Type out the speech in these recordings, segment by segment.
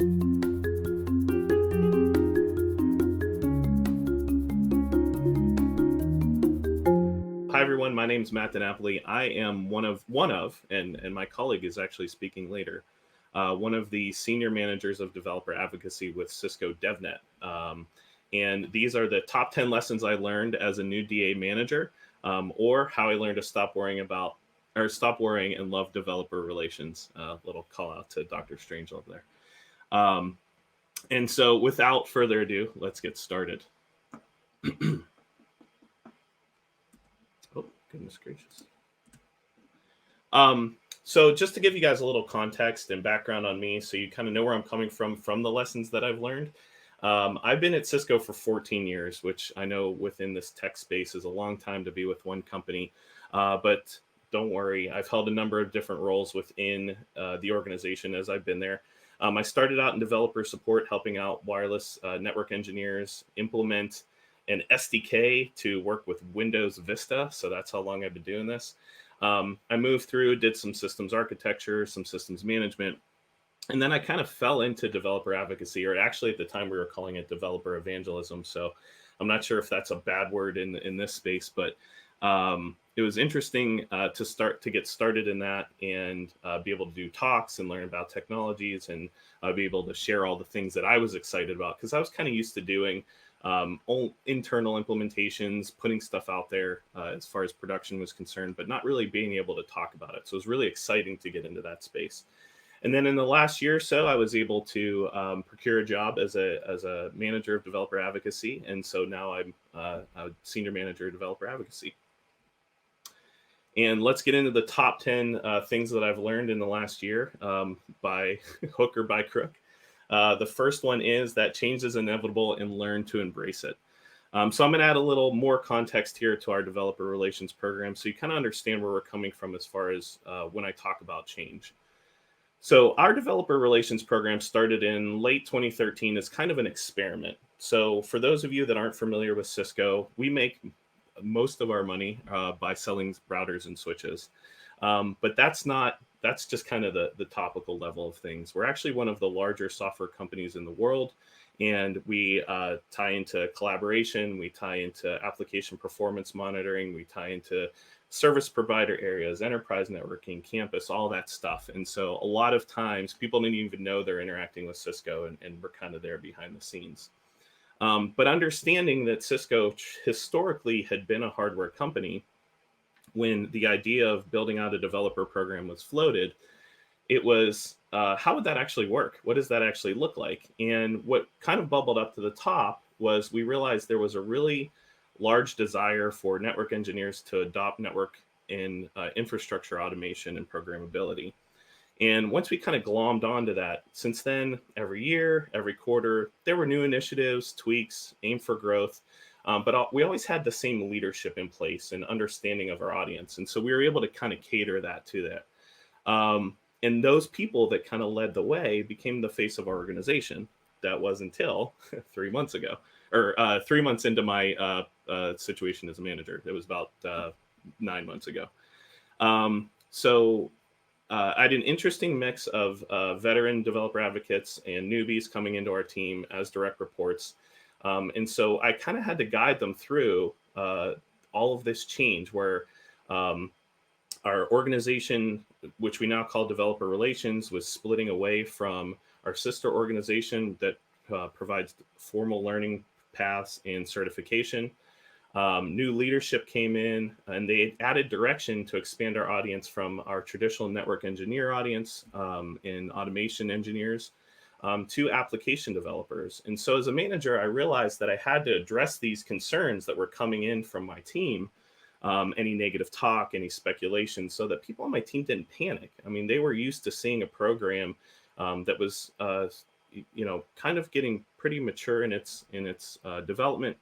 Hi everyone, my name is Matt DeNapoli. I am one of, and my colleague is actually speaking later, one of the senior managers of developer advocacy with Cisco DevNet. And these are the top 10 lessons I learned as a new DA manager, or how I learned to stop worrying and love developer relations. Little call out to Dr. Strangelove there. And so without further ado, let's get started. Oh, goodness gracious. So just to give you guys a little context and background on me, so you kind of know where I'm coming from the lessons that I've learned. I've been at Cisco for 14 years, which I know within this tech space is a long time to be with one company. But don't worry, I've held a number of different roles within the organization as I've been there. I started out in developer support, helping out wireless network engineers implement an SDK to work with Windows Vista. So that's how long I've been doing this. I moved through, did some systems architecture, some systems management, and then I kind of fell into developer advocacy, or actually at the time we were calling it developer evangelism. So I'm not sure if that's a bad word in this space, but it was interesting to get started in that and be able to do talks and learn about technologies and be able to share all the things that I was excited about, because I was kind of used to doing internal implementations, putting stuff out there as far as production was concerned, but not really being able to talk about it. So it was really exciting to get into that space. And then in the last year or so, I was able to procure a job as a manager of developer advocacy. And so now I'm a senior manager of developer advocacy. And let's get into the top 10 things that I've learned in the last year by hook or by crook. The first one is that change is inevitable and learn to embrace it. So I'm going to add a little more context here to our developer relations program, so you kind of understand where we're coming from as far as when I talk about change. So our developer relations program started in late 2013 as kind of an experiment. So for those of you that aren't familiar with Cisco, we make most of our money by selling routers and switches. But that's just kind of the topical level of things. We're actually one of the larger software companies in the world, and we tie into collaboration, we tie into application performance monitoring, we tie into service provider areas, enterprise networking, campus, all that stuff. And so a lot of times people didn't even know they're interacting with Cisco, and we're kind of there behind the scenes. But understanding that Cisco historically had been a hardware company, when the idea of building out a developer program was floated, it was, how would that actually work? What does that actually look like? And what kind of bubbled up to the top was we realized there was a really large desire for network engineers to adopt network and infrastructure automation and programmability. And once we kind of glommed onto that, since then, every year, every quarter, there were new initiatives, tweaks, aim for growth. But we always had the same leadership in place and understanding of our audience. And so we were able to kind of cater that to that. And those people that kind of led the way became the face of our organization. That was until 3 months ago, or 3 months into my situation as a manager. It was about 9 months ago. So I had an interesting mix of veteran developer advocates and newbies coming into our team as direct reports. And so I kind of had to guide them through all of this change where our organization, which we now call Developer Relations, was splitting away from our sister organization that provides formal learning paths and certification. New leadership came in, and they added direction to expand our audience from our traditional network engineer audience and automation engineers to application developers. And so as a manager, I realized that I had to address these concerns that were coming in from my team, any negative talk, any speculation, so that people on my team didn't panic. I mean, they were used to seeing a program that was, kind of getting pretty mature in its development,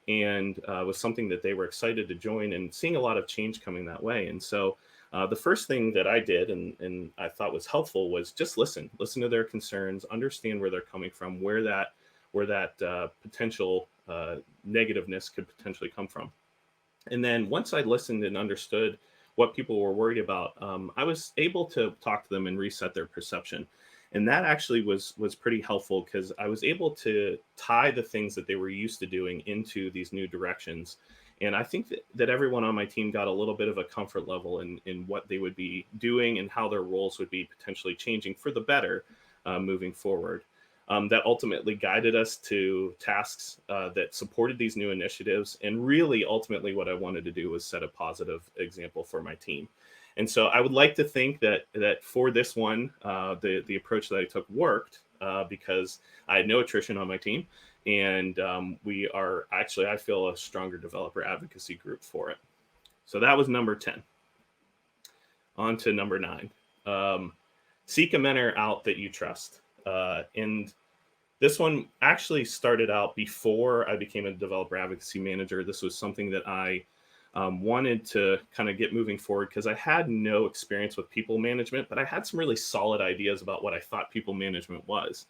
and was something that they were excited to join, and seeing a lot of change coming that way. And so the first thing that I did and I thought was helpful was just listen to their concerns, understand where they're coming from, where that potential negativeness could potentially come from. And then once I listened and understood what people were worried about, I was able to talk to them and reset their perception. And that actually was pretty helpful because I was able to tie the things that they were used to doing into these new directions. And I think that everyone on my team got a little bit of a comfort level in what they would be doing and how their roles would be potentially changing for the better moving forward. That ultimately guided us to tasks that supported these new initiatives. And really, ultimately, what I wanted to do was set a positive example for my team. And so I would like to think that for this one, the approach that I took worked because I had no attrition on my team. And we are actually, I feel, a stronger developer advocacy group for it. So that was number 10. On to number 9. Seek a mentor out that you trust. And this one actually started out before I became a developer advocacy manager. This was something that I wanted to kind of get moving forward because I had no experience with people management, but I had some really solid ideas about what I thought people management was.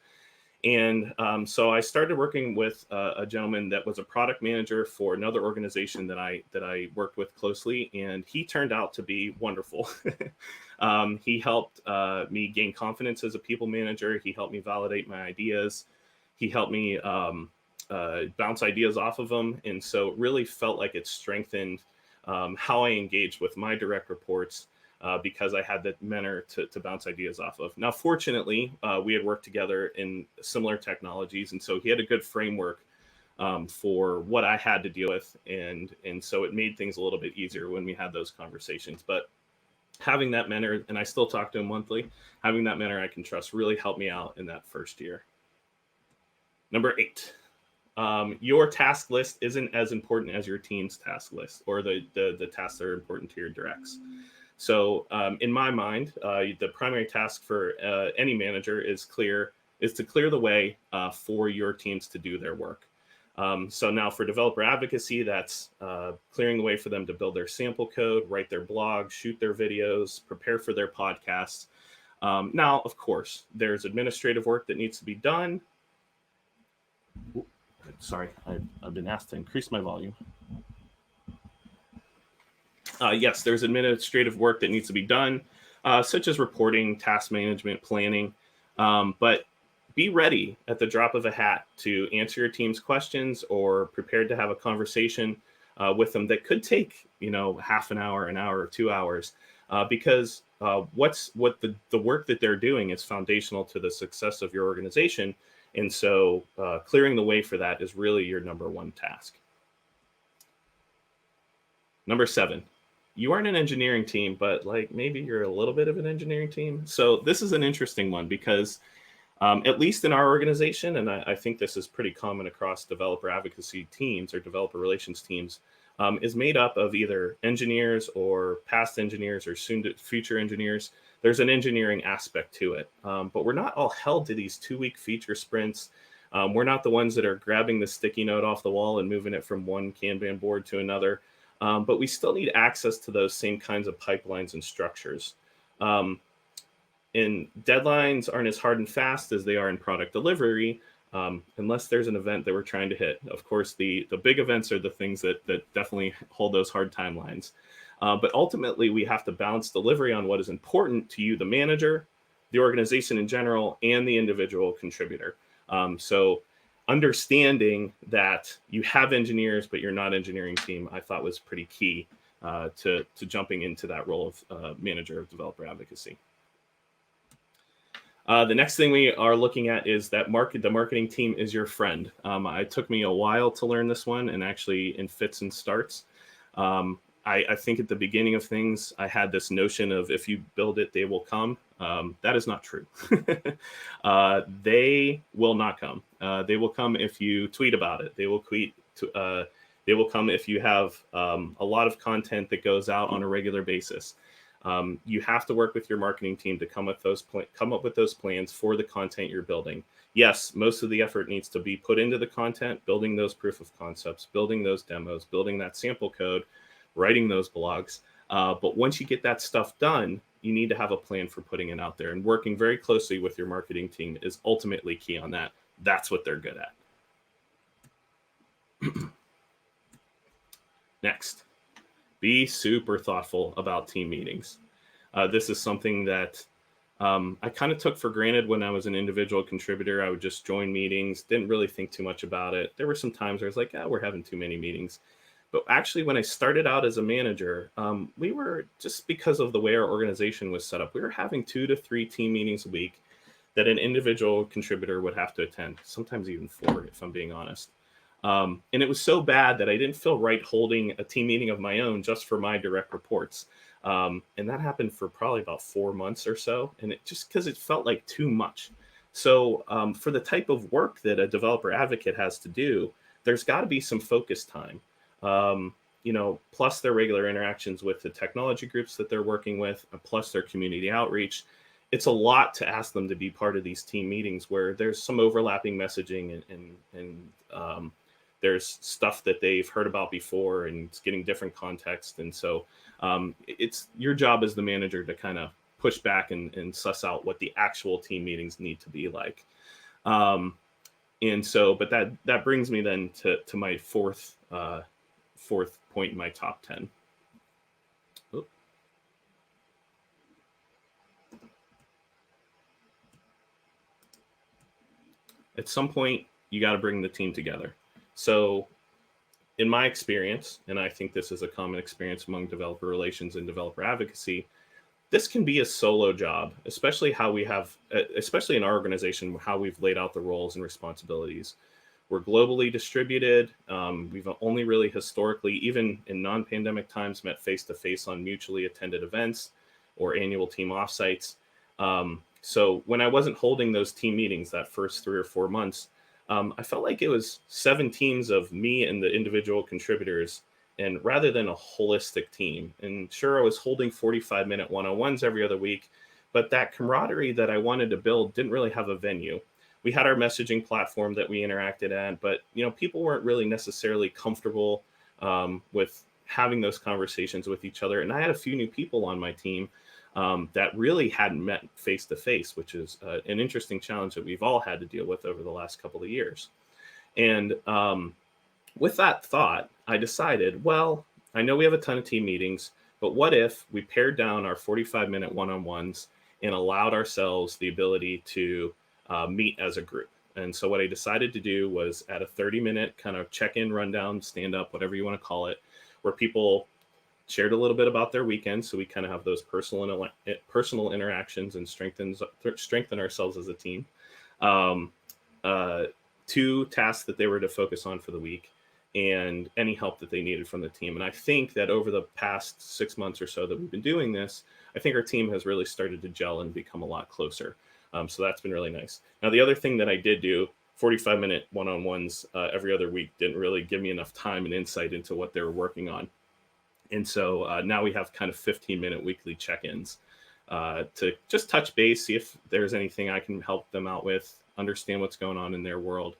And so I started working with a gentleman that was a product manager for another organization that I worked with closely, and he turned out to be wonderful. He helped me gain confidence as a people manager. He helped me validate my ideas. He helped me bounce ideas off of them, and so it really felt like it strengthened how I engaged with my direct reports. Because I had that mentor to bounce ideas off of. Now, fortunately, we had worked together in similar technologies, and so he had a good framework for what I had to deal with, and so it made things a little bit easier when we had those conversations. But having that mentor, and I still talk to him monthly, having that mentor I can trust really helped me out in that first year. Number 8. Your task list isn't as important as your team's task list or the tasks that are important to your directs. So in my mind, the primary task for any manager is to clear the way for your teams to do their work. So now for developer advocacy, that's clearing the way for them to build their sample code, write their blog, shoot their videos, prepare for their podcasts. Now, of course, there's administrative work that needs to be done. Ooh, sorry, I've been asked to increase my volume. Yes, there's administrative work that needs to be done, such as reporting, task management, planning. But be ready at the drop of a hat to answer your team's questions or prepared to have a conversation with them that could take, half an hour, or 2 hours, because what the work that they're doing is foundational to the success of your organization. And so clearing the way for that is really your number one task. Number 7. You aren't an engineering team, but maybe you're a little bit of an engineering team. So this is an interesting one because at least in our organization, and I think this is pretty common across developer advocacy teams or developer relations teams, is made up of either engineers or past engineers or future engineers. There's an engineering aspect to it, but we're not all held to these 2-week feature sprints. We're not the ones that are grabbing the sticky note off the wall and moving it from one Kanban board to another. But we still need access to those same kinds of pipelines and structures. And deadlines aren't as hard and fast as they are in product delivery, unless there's an event that we're trying to hit. Of course, the big events are the things that definitely hold those hard timelines. But ultimately, we have to balance delivery on what is important to you, the manager, the organization in general, and the individual contributor. So understanding that you have engineers, but you're not an engineering team, I thought was pretty key to jumping into that role of manager of developer advocacy. The next thing we are looking at is that the marketing team is your friend. It took me a while to learn this one, and actually in fits and starts. I think at the beginning of things, I had this notion of if you build it, they will come. That is not true. They will not come. They will come if you tweet about it. They will come if you have a lot of content that goes out on a regular basis. You have to work with your marketing team to come up with those plans for the content you're building. Yes, most of the effort needs to be put into the content, building those proof of concepts, building those demos, building that sample code, writing those blogs. But once you get that stuff done, you need to have a plan for putting it out there, and working very closely with your marketing team is ultimately key on that. That's what they're good at. Next, be super thoughtful about team meetings. This is something that I kind of took for granted when I was an individual contributor, I would just join meetings, didn't really think too much about it. There were some times where I was like, we're having too many meetings. But actually, when I started out as a manager, we were, just because of the way our organization was set up, we were having 2 to 3 team meetings a week that an individual contributor would have to attend, sometimes even 4, if I'm being honest. And it was so bad that I didn't feel right holding a team meeting of my own just for my direct reports. And that happened for probably about 4 months or so. And it just because it felt like too much. So for the type of work that a developer advocate has to do, there's got to be some focus time. Plus their regular interactions with the technology groups that they're working with, plus their community outreach. It's a lot to ask them to be part of these team meetings where there's some overlapping messaging and there's stuff that they've heard about before and it's getting different context. And so it's your job as the manager to kind of push back and suss out what the actual team meetings need to be like. But that brings me then to my fourth point in my top 10. Oop. At some point, you got to bring the team together. So in my experience, and I think this is a common experience among developer relations and developer advocacy, this can be a solo job, especially in our organization, how we've laid out the roles and responsibilities. We're globally distributed. We've only really historically, even in non-pandemic times, met face-to-face on mutually attended events or annual team offsites. So when I wasn't holding those team meetings that first 3 or 4 months, I felt like it was 7 teams of me and the individual contributors, and rather than a holistic team. And sure, I was holding 45-minute one-on-ones every other week, but that camaraderie that I wanted to build didn't really have a venue. We had our messaging platform that we interacted at, but people weren't really necessarily comfortable with having those conversations with each other. And I had a few new people on my team that really hadn't met face to face, which is an interesting challenge that we've all had to deal with over the last couple of years. And with that thought, I decided, well, I know we have a ton of team meetings, but what if we pared down our 45-minute one-on-ones and allowed ourselves the ability to meet as a group? And so what I decided to do was at a 30-minute kind of check-in, rundown, stand-up, whatever you want to call it, where people shared a little bit about their weekend, so we kind of have those personal interactions and strengthen ourselves as a team. 2 tasks that they were to focus on for the week, and any help that they needed from the team. And I think that over the past 6 months or so that we've been doing this, I think our team has really started to gel and become a lot closer. So that's been really nice. Now, the other thing that I did do, 45-minute one-on-ones every other week didn't really give me enough time and insight into what they were working on. And so now we have kind of 15-minute weekly check-ins to just touch base, see if there's anything I can help them out with, understand what's going on in their world.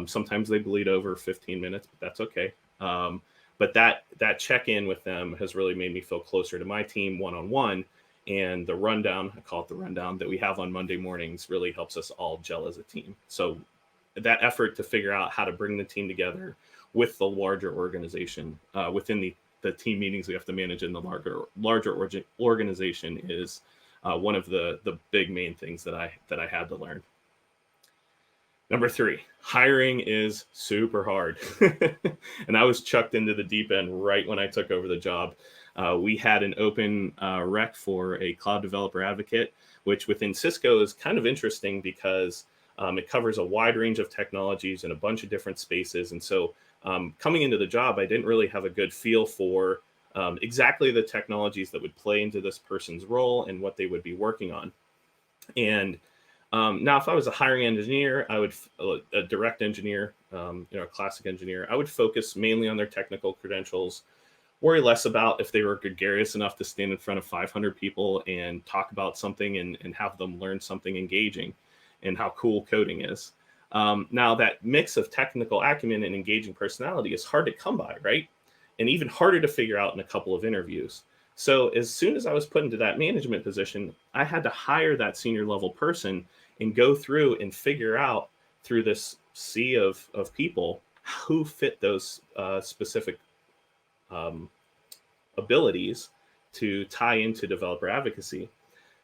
Sometimes they bleed over 15 minutes, but that's okay. But that check-in with them has really made me feel closer to my team one-on-one. And the rundown, I call it the rundown, that we have on Monday mornings really helps us all gel as a team. So that effort to figure out how to bring the team together with the larger organization within the team meetings we have to manage in the larger organization is one of the big main things that I had to learn. Number 3, hiring is super hard. And I was chucked into the deep end right when I took over the job. We had an open rec for a cloud developer advocate, which within Cisco is kind of interesting because it covers a wide range of technologies in a bunch of different spaces. And so coming into the job, I didn't really have a good feel for exactly the technologies that would play into this person's role and what they would be working on. And now, if I was a hiring engineer, a direct engineer, a classic engineer, I would focus mainly on their technical credentials, worry less about if they were gregarious enough to stand in front of 500 people and talk about something and have them learn something engaging and how cool coding is. Now, that mix of technical acumen and engaging personality is hard to come by, right? And even harder to figure out in a couple of interviews. So as soon as I was put into that management position, I had to hire that senior level person and go through and figure out through this sea of people who fit those specific abilities to tie into developer advocacy.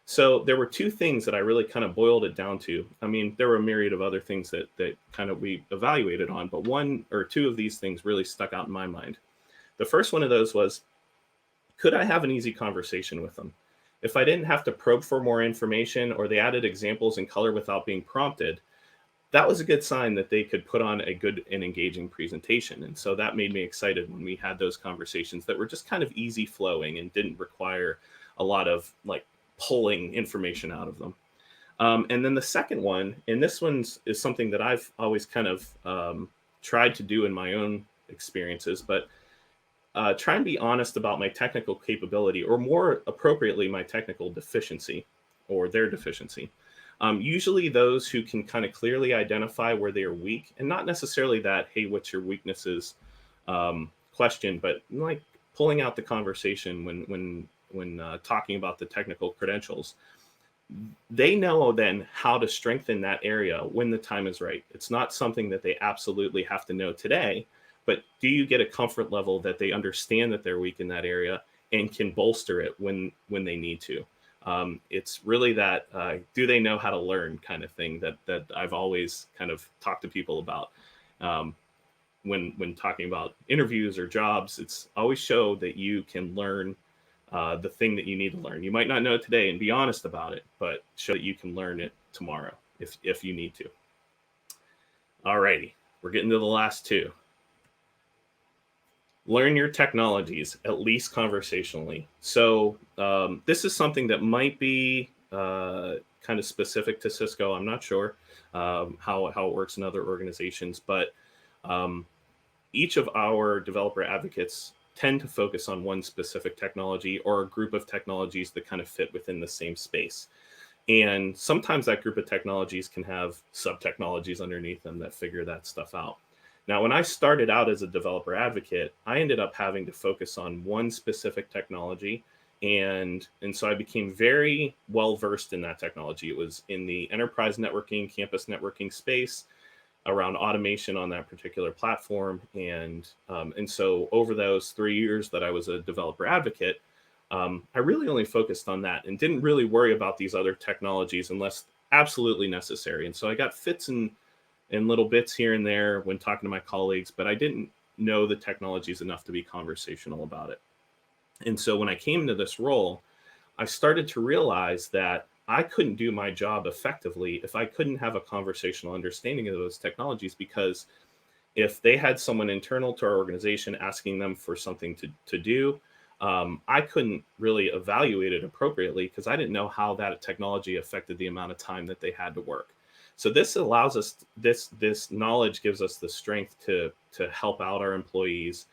So there were two things that I really kind of boiled it down to. I mean, there were a myriad of other things that kind of we evaluated on, but one or two of these things really stuck out in my mind. The first one of those was, could I have an easy conversation with them? If I didn't have to probe for more information or they added examples in color without being prompted, that was a good sign that they could put on a good and engaging presentation. And so that made me excited when we had those conversations that were just kind of easy flowing and didn't require a lot of like pulling information out of them. And then the second one, and this is something that I've always kind of tried to do in my own experiences, but try and be honest about my technical capability, or more appropriately, my technical deficiency or their deficiency. Usually those who can kind of clearly identify where they are weak, and not necessarily that, hey, what's your weaknesses question, but like pulling out the conversation when talking about the technical credentials. They know then how to strengthen that area when the time is right. It's not something that they absolutely have to know today, but do you get a comfort level that they understand that they're weak in that area and can bolster it when they need to? It's really that do they know how to learn kind of thing that I've always kind of talked to people about when talking about interviews or jobs. It's always show that you can learn the thing that you need to learn. You might not know it today and be honest about it, but show that you can learn it tomorrow if you need to. All righty, we're getting to the last two. Learn your technologies, at least conversationally. So this is something that might be kind of specific to Cisco. I'm not sure how it works in other organizations, but each of our developer advocates tend to focus on one specific technology or a group of technologies that kind of fit within the same space. And sometimes that group of technologies can have sub-technologies underneath them that figure that stuff out. Now, when I started out as a developer advocate, I ended up having to focus on one specific technology. And so I became very well versed in that technology. It was in the enterprise networking, campus networking space, around automation on that particular platform. And so over those 3 years that I was a developer advocate, I really only focused on that and didn't really worry about these other technologies unless absolutely necessary. And so I got fits and little bits here and there when talking to my colleagues, but I didn't know the technologies enough to be conversational about it. And so when I came into this role, I started to realize that I couldn't do my job effectively if I couldn't have a conversational understanding of those technologies, because if they had someone internal to our organization asking them for something to do, I couldn't really evaluate it appropriately because I didn't know how that technology affected the amount of time that they had to work. So this allows us, this knowledge gives us the strength to help out our employees,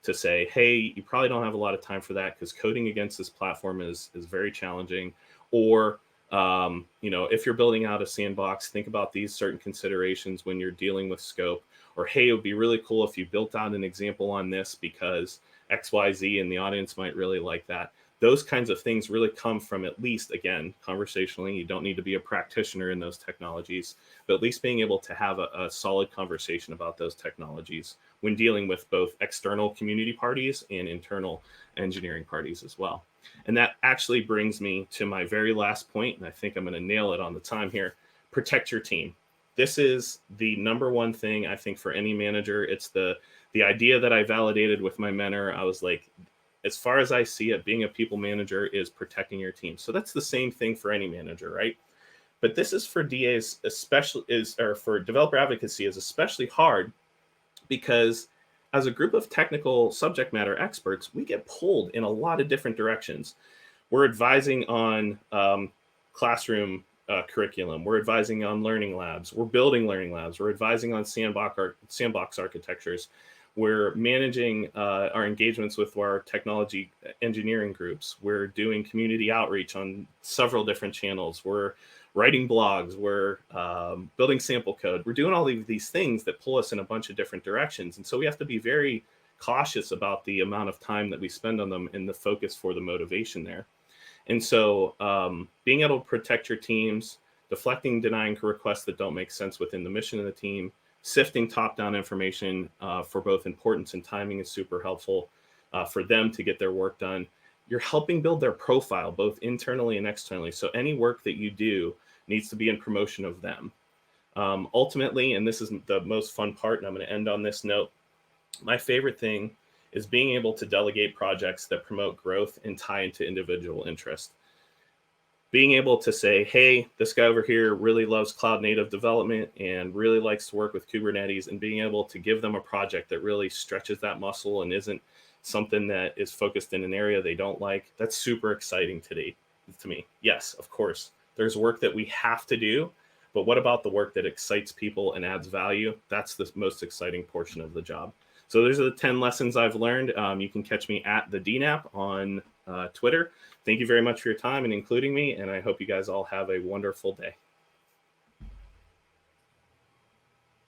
to say, hey, you probably don't have a lot of time for that because coding against this platform is very challenging. Or, if you're building out a sandbox, think about these certain considerations when you're dealing with scope. Or, hey, it would be really cool if you built out an example on this because XYZ and the audience might really like that. Those kinds of things really come from, at least, again, conversationally. You don't need to be a practitioner in those technologies, but at least being able to have a solid conversation about those technologies when dealing with both external community parties and internal engineering parties as well. And that actually brings me to my very last point, and I think I'm going to nail it on the time here. Protect your team. This is the number one thing, I think, for any manager. It's the idea that I validated with my mentor. I was like, as far as I see it, being a people manager is protecting your team. So that's the same thing for any manager, right? But this is for DAs, or for developer advocacy, is especially hard because as a group of technical subject matter experts, we get pulled in a lot of different directions. We're advising on classroom curriculum. We're advising on learning labs. We're building learning labs. We're advising on sandbox architectures. We're managing our engagements with our technology engineering groups. We're doing community outreach on several different channels. We're writing blogs. We're building sample code. We're doing all of these things that pull us in a bunch of different directions. And so we have to be very cautious about the amount of time that we spend on them and the focus for the motivation there. And so being able to protect your teams, deflecting, denying requests that don't make sense within the mission of the team, sifting top-down information for both importance and timing is super helpful for them to get their work done. you're helping build their profile both internally and externally. So any work that you do needs to be in promotion of them. Ultimately, and this is the most fun part, and I'm going to end on this note, my favorite thing is being able to delegate projects that promote growth and tie into individual interest. Being able to say, hey, this guy over here really loves cloud native development and really likes to work with Kubernetes, and being able to give them a project that really stretches that muscle and isn't something that is focused in an area they don't like, that's super exciting today to me. Yes, of course, there's work that we have to do, but what about the work that excites people and adds value? That's the most exciting portion of the job. So those are the 10 lessons I've learned. You can catch me at the DNAP on Twitter. Thank you very much for your time and including me, and I hope you guys all have a wonderful day.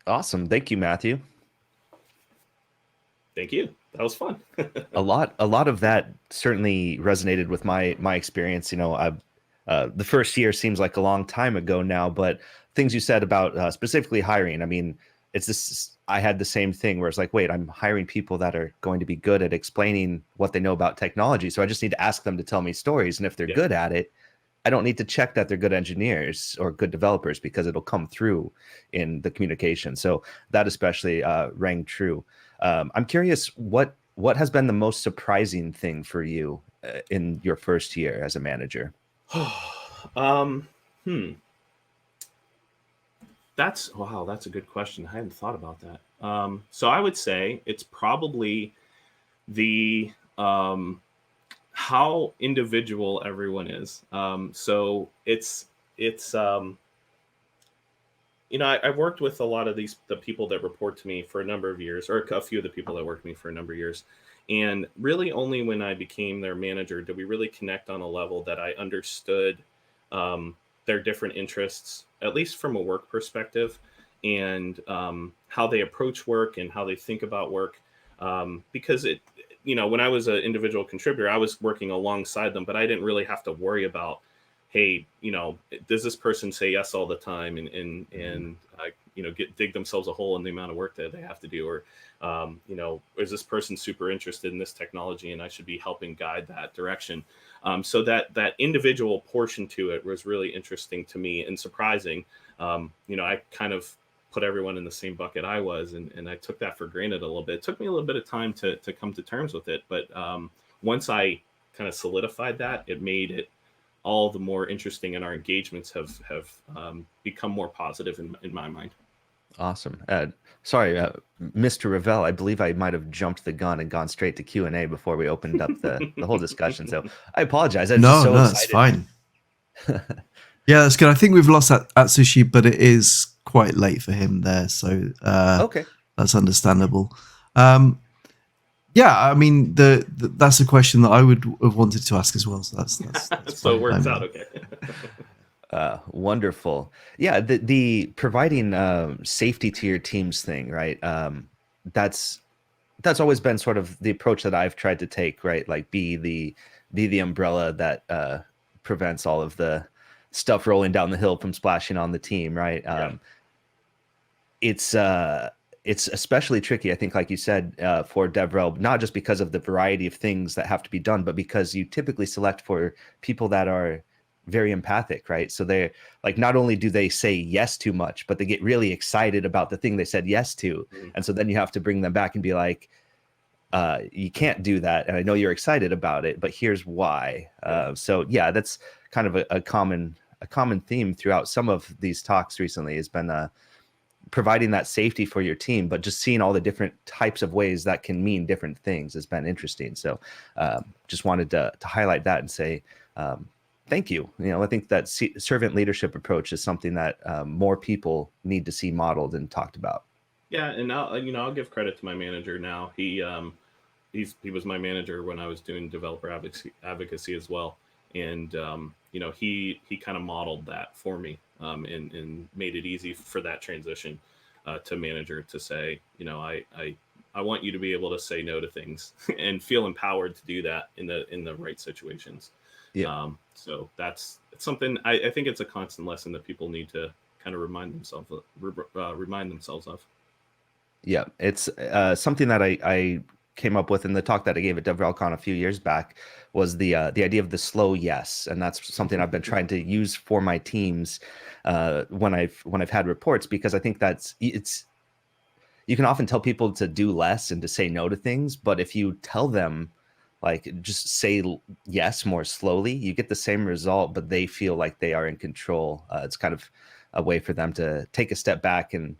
Awesome. Thank you, Matthew. Thank you. That was fun. a lot of that certainly resonated with my experience. You know, the first year seems like a long time ago now, but things you said about specifically hiring, I mean, it's this, I had the same thing where it's like, wait, I'm hiring people that are going to be good at explaining what they know about technology. So I just need to ask them to tell me stories. And if they're good at it, I don't need to check that they're good engineers or good developers, because it'll come through in the communication. So that especially rang true. I'm curious, what has been the most surprising thing for you in your first year as a manager? That's a good question. I hadn't thought about that. So I would say it's probably the how individual everyone is. So it's you know, I've worked with a lot of the people that report to me for a number of years, or a few of the people that worked with me for a number of years. And really only when I became their manager did we really connect on a level that I understood their different interests, at least from a work perspective, and how they approach work and how they think about work. Because you know, when I was an individual contributor, I was working alongside them, but I didn't really have to worry about, hey, you know, does this person say yes all the time and you know, dig themselves a hole in the amount of work that they have to do, or you know, is this person super interested in this technology and I should be helping guide that direction. So that individual portion to it was really interesting to me and surprising. You know, I kind of put everyone in the same bucket I was, and I took that for granted a little bit. It took me a little bit of time to come to terms with it, but once I kind of solidified that, it made it all the more interesting, and our engagements have become more positive in my mind. Awesome. Sorry, Mr. Ravel, I believe I might have jumped the gun and gone straight to Q&A before we opened up the whole discussion. So I apologize. I'm just so excited. That's fine. Yeah, that's good. I think we've lost Atsushi, but it is quite late for him there. So okay, that's understandable. Yeah, I mean, that's a question that I would have wanted to ask as well. So that's so it works out okay. Wonderful. Yeah, the providing safety to your teams thing, right? That's always been sort of the approach that I've tried to take, right? Like be the umbrella that prevents all of the stuff rolling down the hill from splashing on the team, right? It's especially tricky, I think, like you said, for DevRel, not just because of the variety of things that have to be done, but because you typically select for people that are very empathic, right? So they're like, not only do they say yes too much, but they get really excited about the thing they said yes to. And so then you have to bring them back and be like, you can't do that. And I know you're excited about it, but here's why. So yeah, that's kind of a common theme throughout some of these talks recently has been providing that safety for your team, but just seeing all the different types of ways that can mean different things has been interesting. So just wanted to highlight that and say, thank you. You know, I think that servant leadership approach is something that more people need to see modeled and talked about. Yeah, and I'll give credit to my manager now. He was my manager when I was doing developer advocacy as well, and you know, he kind of modeled that for me, and made it easy for that transition to manager to say, you know, I want you to be able to say no to things and feel empowered to do that in the right situations. Yeah. So it's something I think it's a constant lesson that people need to kind of remind themselves of. Yeah, it's something that I came up with in the talk that I gave at DevRelCon a few years back was the idea of the slow yes, and that's something I've been trying to use for my teams when I've had reports, because I think you can often tell people to do less and to say no to things, but if you tell them like just say yes more slowly, you get the same result, but they feel like they are in control. It's kind of a way for them to take a step back and,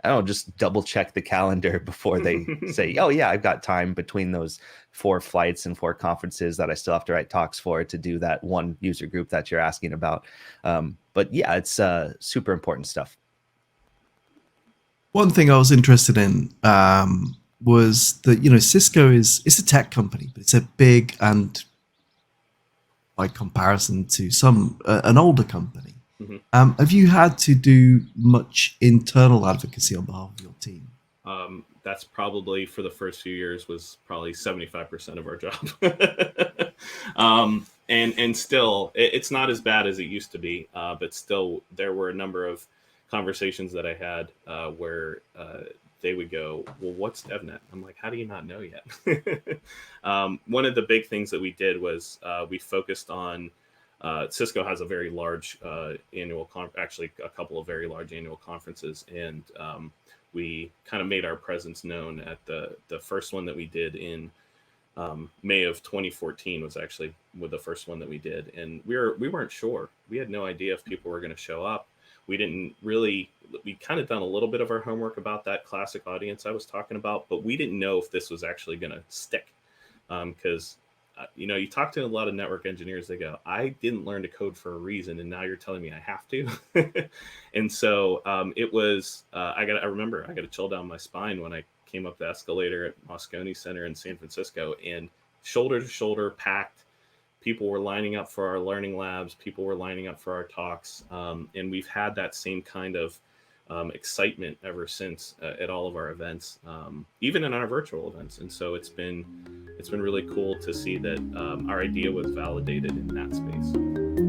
I don't know, just double check the calendar before they say, oh yeah, I've got time between those 4 flights and 4 conferences that I still have to write talks for to do that one user group that you're asking about. But yeah, it's super important stuff. One thing I was interested in was that, Cisco it's a tech company, but it's a big, and by comparison to an older company. Mm-hmm. Have you had to do much internal advocacy on behalf of your team? That's probably, for the first few years, was probably 75% of our job. And still, it's not as bad as it used to be, but still, there were a number of conversations that I had where they would go, well, what's DevNet? I'm like, how do you not know yet? One of the big things that we did was we focused on Cisco has a very large annual actually a couple of very large annual conferences, and we kind of made our presence known at the first one that we did in May of 2014 was actually the first one that we did, and we weren't sure. We had no idea if people were going to show up. We kind of done a little bit of our homework about that classic audience I was talking about, but we didn't know if this was actually going to stick. Because, you talk to a lot of network engineers, they go, I didn't learn to code for a reason, and now you're telling me I have to. And so it was, I remember I got a chill down my spine when I came up the escalator at Moscone Center in San Francisco, and shoulder to shoulder packed. People were lining up for our learning labs. People were lining up for our talks. And we've had that same kind of excitement ever since at all of our events, even in our virtual events. And so it's been really cool to see that our idea was validated in that space.